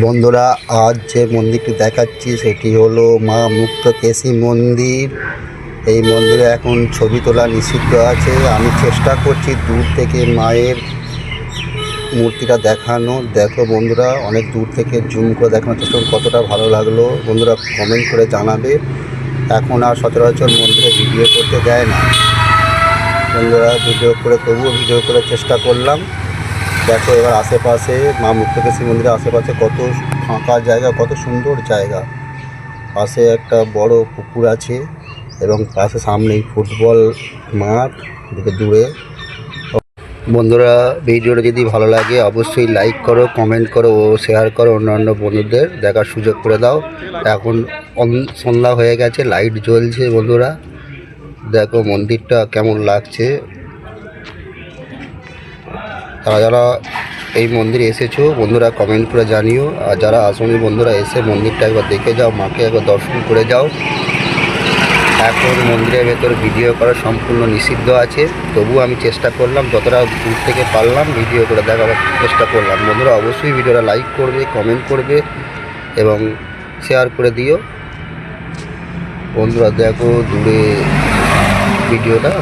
বন্ধুরা, আজ যে মন্দিরটি দেখাচ্ছি সেটি হলো মা মুক্তকেশী মন্দির। এই মন্দিরে এখন ছবি তোলা নিষিদ্ধ আছে। আমি চেষ্টা করছি দূর থেকে মায়ের মূর্তিটা দেখানো। দেখো বন্ধুরা, অনেক দূর থেকে জুম করে দেখানোর চেষ্টা করি। কতটা ভালো লাগলো বন্ধুরা কমেন্ট করে জানাবে। এখন আর সচরাচর মন্দিরে ভিডিও করতে দেয় না বন্ধুরা, তবুও ভিডিও করে চেষ্টা করলাম। দেখো এবার আশেপাশে মা মুক্তকেশী মন্দিরের আশেপাশে কত ফাঁকা জায়গা, কত সুন্দর জায়গা। পাশে একটা বড় পুকুর আছে এবং পাশে সামনেই ফুটবল মাঠ দিকে দূরে। বন্ধুরা, ভিডিওটা যদি ভালো লাগে অবশ্যই লাইক করো, কমেন্ট করো ও শেয়ার করো, অন্যান্য বন্ধুদের দেখার সুযোগ করে দাও। এখন সন্ধ্যা হয়ে গেছে, লাইট জ্বলছে বন্ধুরা। দেখো মন্দিরটা কেমন লাগছে। তারা যারা এই মন্দিরে এসেছো বন্ধুরা কমেন্ট করে জানিও। আর যারা আসনি বন্ধুরা এসে মন্দিরটা একবার দেখে যাও, মাকে একবার দর্শন করে যাও। এখন মন্দিরের ভেতর ভিডিও করা সম্পূর্ণ নিষিদ্ধ আছে, তবুও আমি চেষ্টা করলাম, যতটা দূর থেকে পারলাম ভিডিও করে দেখাবার চেষ্টা করলাম। বন্ধুরা অবশ্যই ভিডিওটা লাইক করবে, কমেন্ট করবে এবং শেয়ার করে দিও। বন্ধুরা দেখো দূরে ভিডিওটা